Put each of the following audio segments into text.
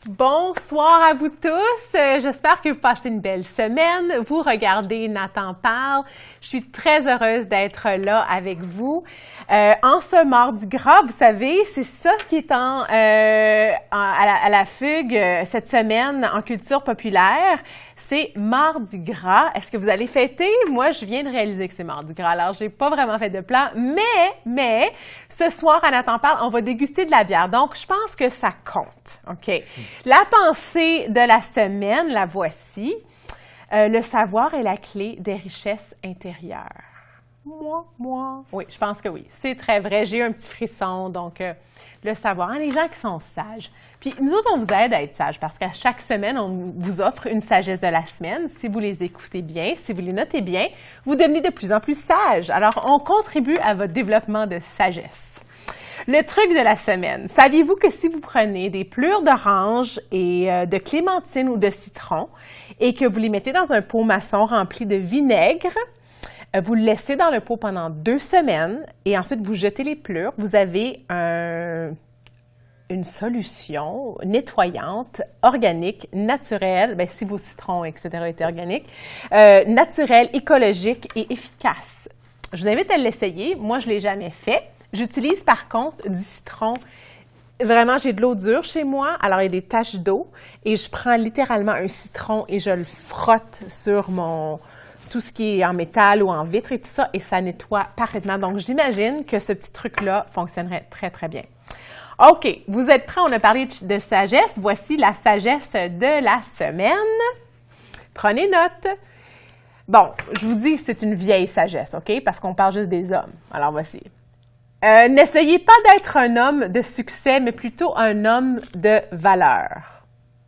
Bonsoir à vous tous. J'espère que vous passez une belle semaine. Vous regardez Nathan parle. Je suis très heureuse d'être là avec vous. En ce mardi gras, vous savez, c'est ça qui est à la fugue cette semaine en culture populaire. C'est Mardi Gras. Est-ce que vous allez fêter? Moi, je viens de réaliser que c'est Mardi Gras. Alors, j'ai pas vraiment fait de plan, mais ce soir, à Nathan parle, on va déguster de la bière. Donc, je pense que ça compte. OK. La pensée de la semaine, la voici. Le savoir est la clé des richesses intérieures. Moi. Oui, je pense que oui. C'est très vrai. J'ai eu un petit frisson, donc le savoir. Les gens qui sont sages. Puis nous autres, on vous aide à être sages parce qu'à chaque semaine, on vous offre une sagesse de la semaine. Si vous les écoutez bien, si vous les notez bien, vous devenez de plus en plus sages. Alors, on contribue à votre développement de sagesse. Le truc de la semaine. Saviez-vous que si vous prenez des pelures d'orange et de clémentine ou de citron et que vous les mettez dans un pot maçon rempli de vinaigre, vous le laissez dans le pot pendant 2 semaines et ensuite vous jetez les pelures, vous avez une solution nettoyante, organique, naturelle, bien, si vos citrons, etc., étaient organiques, naturelle, écologique et efficace. Je vous invite à l'essayer. Moi, je ne l'ai jamais fait. J'utilise par contre du citron. Vraiment, j'ai de l'eau dure chez moi, alors il y a des taches d'eau et je prends littéralement un citron et je le frotte sur tout ce qui est en métal ou en vitre et tout ça, et ça nettoie parfaitement. Donc, j'imagine que ce petit truc-là fonctionnerait très, très bien. OK, vous êtes prêts? On a parlé de sagesse. Voici la sagesse de la semaine. Prenez note. Bon, je vous dis que c'est une vieille sagesse, OK? Parce qu'on parle juste des hommes. Alors, voici. N'essayez pas d'être un homme de succès, mais plutôt un homme de valeur.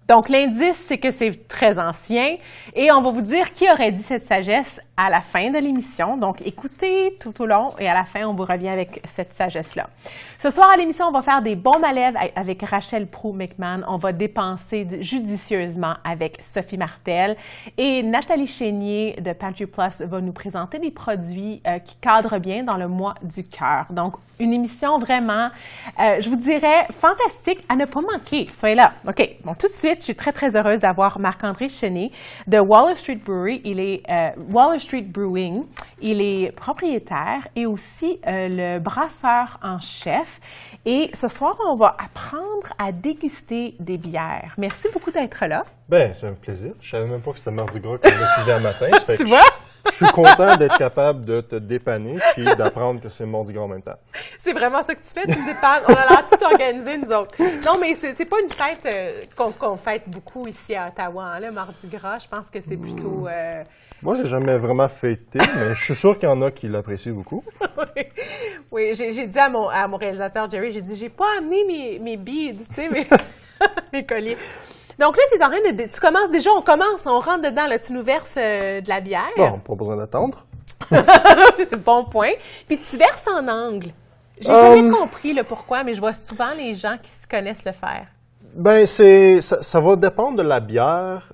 Donc, l'indice, c'est que c'est très ancien et on va vous dire qui aurait dit cette sagesse à la fin de l'émission. Donc, écoutez tout au long et à la fin, on vous revient avec cette sagesse-là. Ce soir, à l'émission, on va faire des bombes à lèvres avec Rachel Proulx-McMahon. On va dépenser judicieusement avec Sophie Martel. Et Nathalie Chénier de Pantry Plus va nous présenter des produits qui cadrent bien dans le mois du cœur. Donc, une émission vraiment, je vous dirais, fantastique à ne pas manquer. Soyez là. OK. Bon, tout de suite, je suis très, très heureuse d'avoir Marc-André Chénier de Waller Street Brewery. Waller Street Brewing. Il est propriétaire et aussi le brasseur en chef. Et ce soir, on va apprendre à déguster des bières. Merci beaucoup d'être là. Bien, c'est un plaisir. Je ne savais même pas que c'était Mardi Gras qu'on me suivait un matin. Tu vois? Je suis content d'être capable de te dépanner et d'apprendre que c'est Mardi Gras en même temps. C'est vraiment ça que tu fais, tu me dépannes. On a l'air tout organisé, nous autres. Non, mais c'est pas une fête qu'on fête beaucoup ici à Ottawa. Hein, le Mardi Gras, je pense que c'est plutôt... Moi, j'ai jamais vraiment fêté, mais je suis sûr qu'il y en a qui l'apprécient beaucoup. Oui, j'ai dit à mon réalisateur Jerry, j'ai dit, j'ai pas amené mes beads, tu sais, mes colliers. Donc là, tu es en train de... Tu commences déjà, on rentre dedans, là, tu nous verses de la bière. Bon, pas besoin d'attendre. C'est le bon point. Puis tu verses en angle. J'ai jamais compris le pourquoi, mais je vois souvent les gens qui se connaissent le faire. Ben, ça va dépendre de la bière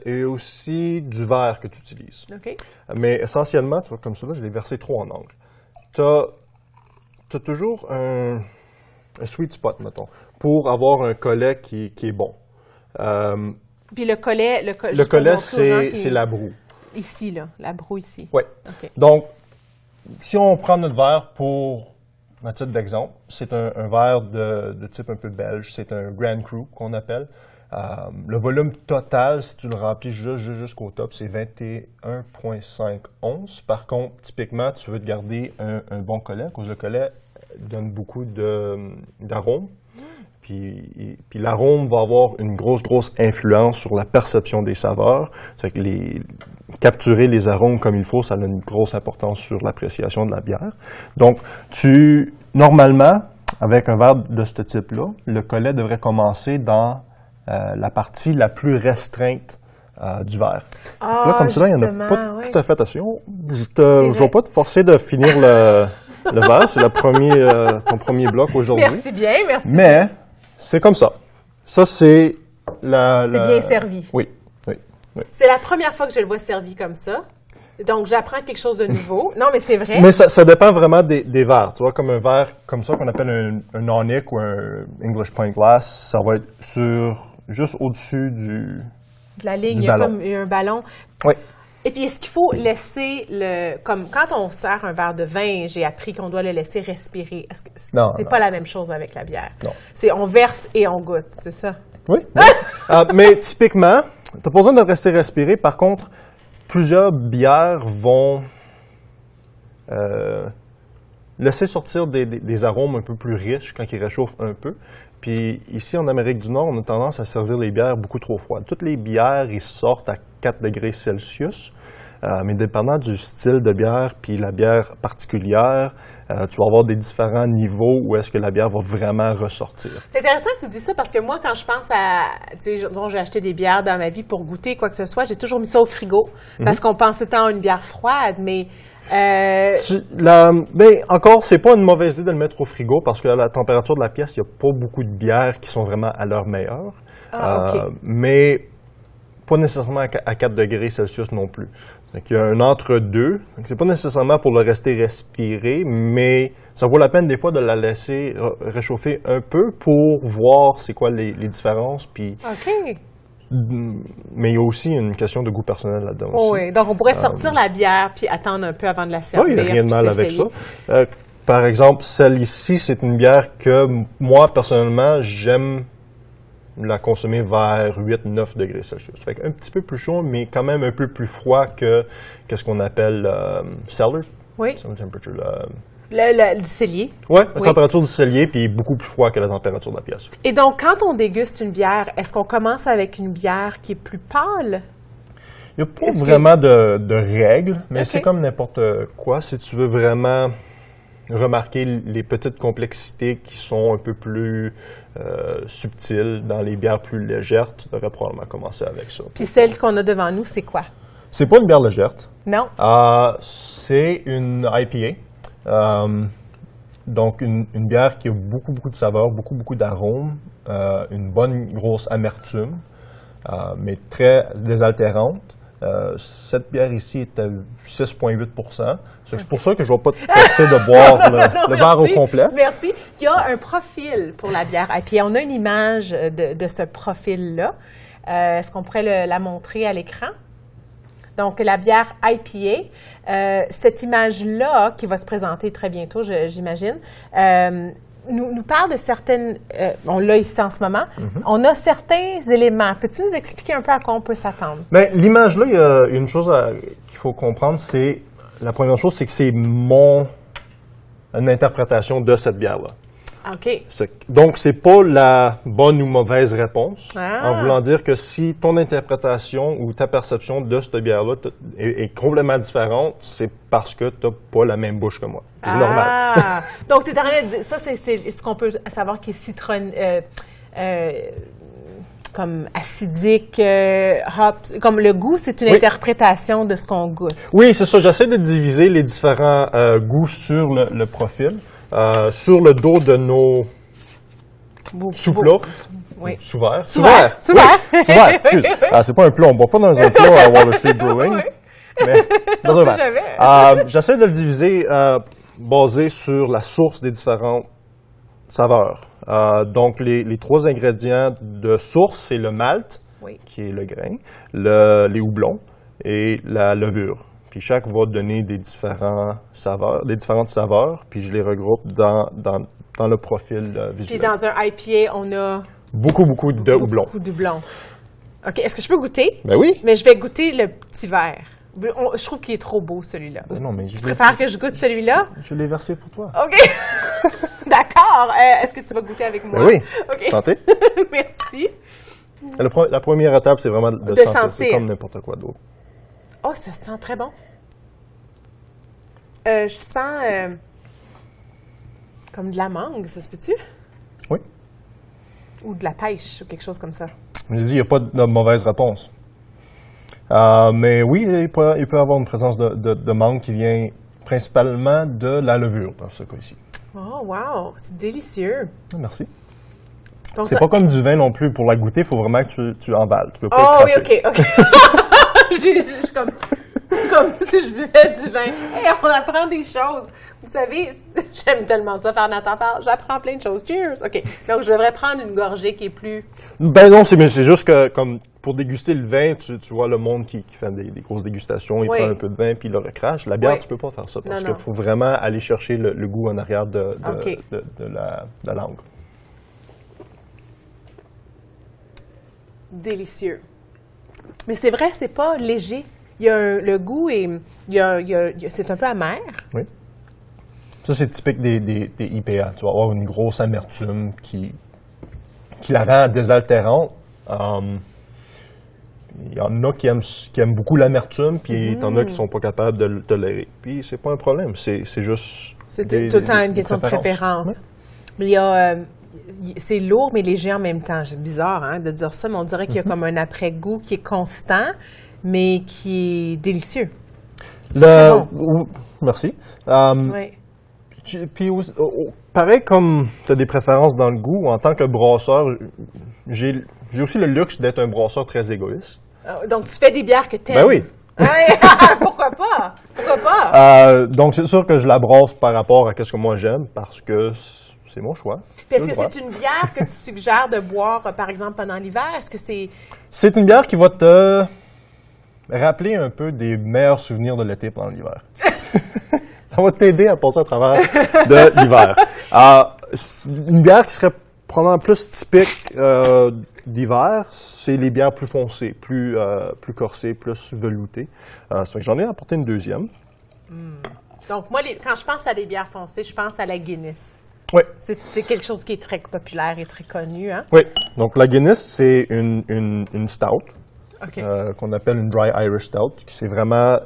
et aussi du verre que tu utilises. OK. Mais essentiellement, tu vois, comme ça, là, je l'ai versé trop en angle. Tu as toujours un sweet spot, mettons, pour avoir un collet qui est bon. Puis le collet, c'est la broue. Ici, là, la broue ici. Oui. Okay. Donc, si on prend notre verre pour, à titre d'exemple, c'est un verre de type un peu belge, c'est un Grand Cru qu'on appelle. Le volume total, si tu le remplis jusqu'au top, c'est 21,5 onces. Par contre, typiquement, tu veux te garder un bon collet, à cause le collet donne beaucoup d'arômes. Puis l'arôme va avoir une grosse influence sur la perception des saveurs. C'est que capturer les arômes comme il faut, ça a une grosse importance sur l'appréciation de la bière. Donc, normalement, avec un verre de ce type-là, le collet devrait commencer dans la partie la plus restreinte du verre. Là, comme ça, il n'y en a pas tout à fait attention. Je ne vais pas te forcer de finir le verre. C'est ton premier bloc aujourd'hui. Merci bien, merci. Mais c'est comme ça. Ça, c'est C'est bien servi. Oui. C'est la première fois que je le vois servi comme ça. Donc, j'apprends quelque chose de nouveau. Non, mais c'est vrai. Mais ça dépend vraiment des verres. Tu vois, comme un verre comme ça qu'on appelle un Onic ou un English Pint Glass, ça va être sur juste au-dessus du De la ligne, du il y a ballon. comme un ballon. Oui. Et puis, est-ce qu'il faut laisser comme quand on sert un verre de vin, j'ai appris qu'on doit le laisser respirer. Est-ce que Non, c'est non. pas la même chose avec la bière? Non. C'est on verse et on goûte, c'est ça? Oui. oui. Mais typiquement, tu n'as pas besoin de rester respirer. Par contre, plusieurs bières vont laisser sortir des arômes un peu plus riches quand ils réchauffent un peu. Puis ici, en Amérique du Nord, on a tendance à servir les bières beaucoup trop froides. Toutes les bières, ils sortent à 4 degrés Celsius. Mais dépendant du style de bière puis la bière particulière, tu vas avoir des différents niveaux où est-ce que la bière va vraiment ressortir. C'est intéressant que tu dis ça parce que moi, quand je pense à, tu sais, disons, j'ai acheté des bières dans ma vie pour goûter quoi que ce soit, j'ai toujours mis ça au frigo parce qu'on pense tout le temps à une bière froide, mais Ben, encore, c'est pas une mauvaise idée de le mettre au frigo parce que à la température de la pièce, il n'y a pas beaucoup de bières qui sont vraiment à leur meilleur. Mais pas nécessairement à 4 degrés Celsius non plus. Donc, il y a un entre-deux. C'est pas nécessairement pour le rester respirer, mais ça vaut la peine des fois de la laisser réchauffer un peu pour voir c'est quoi les différences. Puis, mais il y a aussi une question de goût personnel là-dedans aussi. Oui, donc on pourrait sortir la bière puis attendre un peu avant de la servir. Oui, il n'y a rien de mal avec ça. Essayer. Par exemple, celle ici, c'est une bière que moi, personnellement, j'aime la consommer vers 8-9 degrés Celsius. Fait un petit peu plus chaud, mais quand même un peu plus froid que ce qu'on appelle cellar. Oui. Cellar temperature. Du cellier. Oui, la température du cellier, puis beaucoup plus froid que la température de la pièce. Et donc, quand on déguste une bière, est-ce qu'on commence avec une bière qui est plus pâle? Il n'y a pas vraiment de règles, mais c'est comme n'importe quoi. Si tu veux vraiment remarquer les petites complexités qui sont un peu plus subtiles dans les bières plus légères, tu devrais probablement commencer avec ça. Puis celle qu'on a devant nous, c'est quoi? C'est pas une bière légère. Non. C'est une IPA. Donc, une bière qui a beaucoup de saveurs, beaucoup d'arômes, une bonne grosse amertume, mais très désaltérante. Cette bière ici est à 6,8 C'est pour ça que je ne vais pas te forcer de boire le verre au complet. Merci. Il y a un profil pour la bière IPA. On a une image de ce profil-là. Est-ce qu'on pourrait la montrer à l'écran? Donc, la bière IPA, cette image-là, qui va se présenter très bientôt, j'imagine, nous parle de certaines... on l'a ici en ce moment. On a certains éléments. Peux-tu nous expliquer un peu à quoi on peut s'attendre? Bien, l'image-là, il y a une chose qu'il faut comprendre, c'est... La première chose, c'est que c'est une interprétation de cette bière-là. OK. Donc, c'est pas la bonne ou mauvaise réponse, en voulant dire que si ton interprétation ou ta perception de cette bière-là est complètement différente, c'est parce que tu n'as pas la même bouche que moi. C'est normal. Donc, tu es en train de dire, ça, c'est ce qu'on peut savoir qui est citron... comme acidique, hop, comme le goût, c'est une interprétation de ce qu'on goûte. Oui, c'est ça. J'essaie de diviser les différents goûts sur le profil. Sur le dos de nos sous-plats. Oui. Sous-verre. Sous-verre. Excuse. C'est pas un plat. On ne boit pas dans un plat à Water Street Brewing. Mais dans un verre. J'essaie de le diviser basé sur la source des différentes saveurs. Donc, les 3 ingrédients de source, c'est le malt, qui est le grain, les houblons et la levure. Puis chaque va donner des différentes saveurs, puis je les regroupe dans le profil visuel. Puis dans un IPA, on a... Beaucoup de houblons. Beaucoup de houblons. OK, est-ce que je peux goûter? Ben oui. Mais je vais goûter le petit verre. Je trouve qu'il est trop beau, celui-là. Ben non, mais tu préfères que je goûte celui-là? Je l'ai versé pour toi. OK. D'accord. Est-ce que tu vas goûter avec moi? Ben oui. Okay. Santé. Merci. La première étape, c'est vraiment de sentir. C'est comme n'importe quoi d'autre. Oh, ça sent très bon. Je sens comme de la mangue, ça se peut-tu? Oui. Ou de la pêche, ou quelque chose comme ça. Je dis, il n'y a pas de mauvaise réponse. Mais oui, il peut y avoir une présence de mangue qui vient principalement de la levure, dans ce cas-ci. Oh, wow! C'est délicieux. Merci. Donc, c'est pas comme du vin non plus. Pour la goûter, il faut vraiment que tu emballes. Tu peux pas le cracher. Oui, OK. Je suis comme... comme si je buvais du vin. Hey, on apprend des choses. Vous savez, j'aime tellement ça faire Nathan parle. J'apprends plein de choses. Cheers! OK. Donc, je devrais prendre une gorgée qui est plus... Ben non, c'est juste que, comme pour déguster le vin, tu vois le monde qui fait des grosses dégustations, il Oui. prend un peu de vin puis il le recrache. La bière, Oui. tu peux pas faire ça parce Non, qu'il faut vraiment aller chercher le goût en arrière de OK. la langue. Délicieux. Mais c'est vrai, c'est pas léger. Le goût est... c'est un peu amer. Oui. Ça, c'est typique des IPA. Tu vas avoir une grosse amertume qui la rend désaltérante. Il y en a qui aiment beaucoup l'amertume, puis il y en a qui sont pas capables de le tolérer. Puis c'est pas un problème, c'est juste... C'est tout le temps une question de préférence. Ouais. Mais il y a... c'est lourd, mais léger en même temps. C'est bizarre hein, de dire ça, mais on dirait qu'il y a comme un après-goût qui est constant, mais qui est délicieux. Merci. Oui. Puis, pareil comme tu as des préférences dans le goût, en tant que brasseur, j'ai aussi le luxe d'être un brasseur très égoïste. Donc, tu fais des bières que tu aimes. Ben oui. Ouais. Pourquoi pas? Pourquoi pas? Donc, c'est sûr que je la brasse par rapport à ce que moi j'aime, parce que c'est mon choix. Est-ce que c'est une bière que tu suggères de boire, par exemple, pendant l'hiver? Est-ce que c'est... C'est une bière qui va te rappeler un peu des meilleurs souvenirs de l'été pendant l'hiver. Ça va t'aider à passer à travers de l'hiver. Une bière qui serait probablement plus typique d'hiver, c'est les bières plus foncées, plus corsées, plus veloutées. J'en ai apporté une deuxième. Donc, moi, quand je pense à des bières foncées, je pense à la Guinness. Oui. C'est quelque chose qui est très populaire et très connu, hein? Oui. Donc, la Guinness, c'est une stout OK. qu'on appelle une Dry Irish Stout. C'est vraiment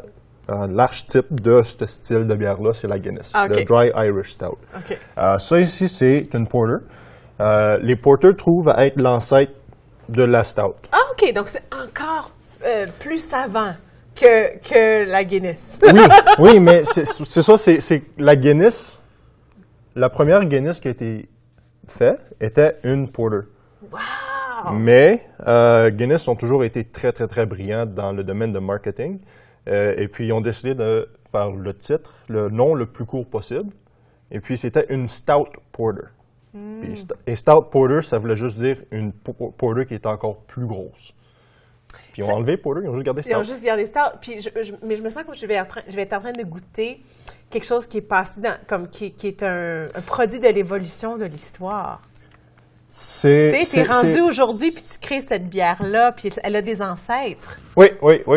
l'archétype de ce style de bière-là, c'est la Guinness, OK. le Dry Irish Stout. OK. Ça ici, c'est une porter. Les porters trouvent à être l'ancêtre de la stout. Ah, OK. Donc, c'est encore plus savant que la Guinness. Oui, mais c'est ça, c'est la Guinness. La première Guinness qui a été faite était une porter. Wow! Mais Guinness ont toujours été très, très, très brillants dans le domaine de marketing. Et puis, ils ont décidé de faire le titre, le nom le plus court possible. Et puis, c'était une Stout Porter. Et Stout Porter, ça voulait juste dire une Porter qui était encore plus grosse. Puis, ils ont enlevé Porter, ils ont juste gardé Stout. Ils ont juste gardé Stout. Puis mais je me sens comme je vais être en train de goûter quelque chose qui est passé qui est un produit de l'évolution de l'histoire. Tu sais, t'es rendu aujourd'hui, puis tu crées cette bière-là, puis elle a des ancêtres. Oui,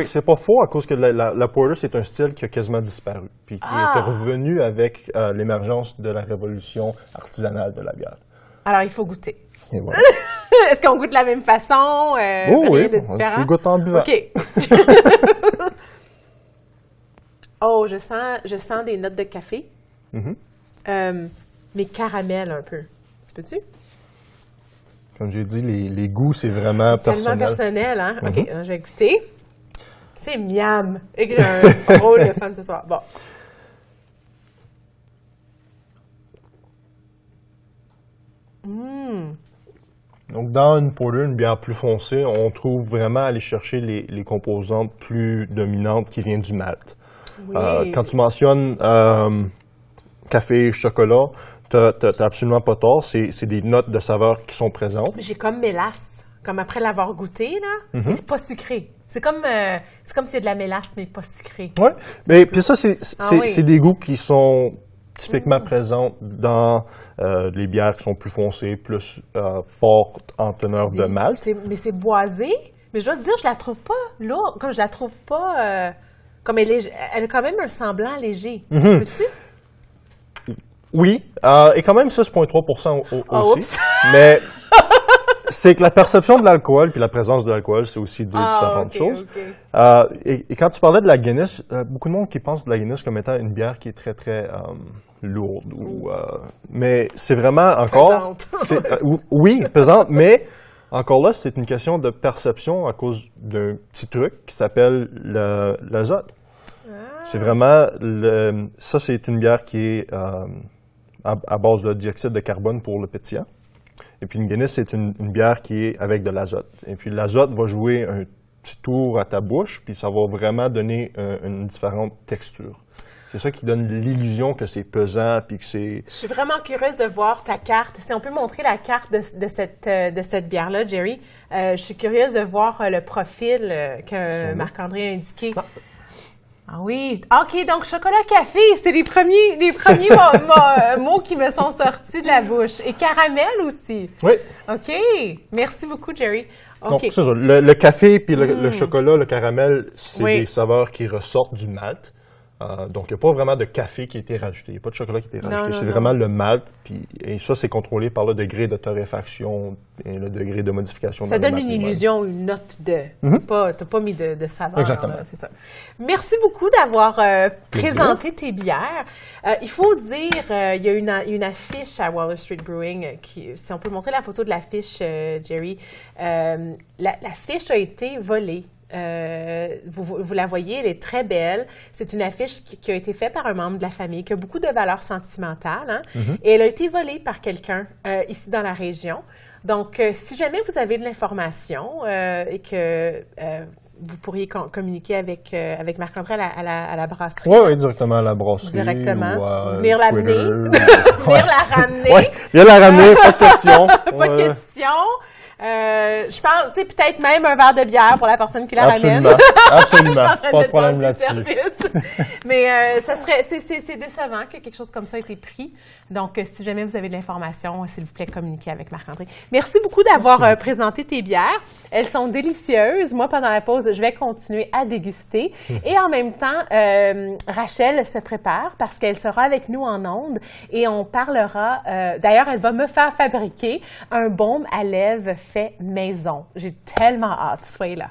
c'est pas faux, à cause que la Porter, c'est un style qui a quasiment disparu, puis qui est revenu avec l'émergence de la révolution artisanale de la bière. Alors, il faut goûter. Et voilà. Est-ce qu'on goûte de la même façon? Oui, de différent? tu goûtes en buvant. OK. Oh, je sens des notes de café. Mais caramel un peu. Tu peux-tu? Comme j'ai dit, les goûts, c'est vraiment personnel. Tellement personnel, hein? OK, je vais goûter. C'est miam! Et que j'ai un rôle de fun ce soir. Bon. Donc, dans une porter, une bière plus foncée, on trouve vraiment aller chercher les composantes plus dominantes qui viennent du malt. Oui. Quand tu mentionnes café, chocolat, t'as absolument pas tort. C'est des notes de saveur qui sont présentes. J'ai comme mélasse. Comme après l'avoir goûté, là. Mais c'est pas sucré. C'est comme s'il y a de la mélasse, mais pas sucré. Oui. Mais puis ça, oui. c'est des goûts qui sont typiquement présents dans les bières qui sont plus foncées, plus fortes en teneur de malt. Mais c'est boisé. Mais je dois te dire, je la trouve pas lourde. Comme je la trouve pas... comme elle a quand même un semblant léger. Peux-tu? Oui. Et quand même 6,3% aussi. Oups. Mais c'est que la perception de l'alcool puis la présence de l'alcool, c'est aussi deux différentes choses. Okay. Et quand tu parlais de la Guinness, beaucoup de monde qui pense de la Guinness comme étant une bière qui est très, très lourde. Mais c'est vraiment encore... Oui, pesante, mais encore là, c'est une question de perception à cause d'un petit truc qui s'appelle l'azote. C'est vraiment... Ça, c'est une bière qui est à base de dioxyde de carbone pour le pétillant. Et puis une Guinness, c'est une bière qui est avec de l'azote. Et puis l'azote va jouer un petit tour à ta bouche, puis ça va vraiment donner une différente texture. C'est ça qui donne l'illusion que c'est pesant, puis que c'est... Je suis vraiment curieuse de voir ta carte. Si on peut montrer la carte de cette bière-là, Jerry. Je suis curieuse de voir le profil que Marc-André a indiqué. Ah oui, OK, donc chocolat-café, c'est les premiers mots qui me sont sortis de la bouche. Et caramel aussi. Oui. OK, merci beaucoup, Jerry. OK. Donc, c'est ça. Le café puis le chocolat, le caramel, c'est des saveurs qui ressortent du malt. Donc, il n'y a pas vraiment de café qui a été rajouté. Il n'y a pas de chocolat qui a été rajouté. C'est vraiment le malt. Et ça, c'est contrôlé par le degré de torréfaction et le degré de modification. Ça donne une illusion, une note de... Tu n'as pas mis de saveur. Exactement. C'est ça. Merci beaucoup d'avoir présenté tes bières. Il faut dire, il y a une affiche à Waller Street Brewing. Si on peut montrer la photo de l'affiche, Jerry. L'affiche a été volée. Vous la voyez, elle est très belle. C'est une affiche qui a été faite par un membre de la famille, qui a beaucoup de valeur sentimentale. Hein? Et elle a été volée par quelqu'un ici dans la région. Donc, si jamais vous avez de l'information et que vous pourriez communiquer avec Marc-André à la brasserie. Oui, directement à la brasserie. Directement. Ou venir l'amener. Venir la ramener. Oui, venir la ramener, pas de question. Pas de question. Je pense, tu sais, peut-être même un verre de bière pour la personne qui la ramène. Absolument. Pas de problème là-dessus. Mais c'est décevant que quelque chose comme ça ait été pris. Donc, si jamais vous avez de l'information, s'il vous plaît, communiquez avec Marc-André. Merci beaucoup d'avoir présenté tes bières. Elles sont délicieuses. Moi, pendant la pause, je vais continuer à déguster. Et en même temps, Rachel se prépare parce qu'elle sera avec nous en ondes et on parlera. D'ailleurs, elle va me faire fabriquer un baume à lèvres fait maison. J'ai tellement hâte. Soyez là.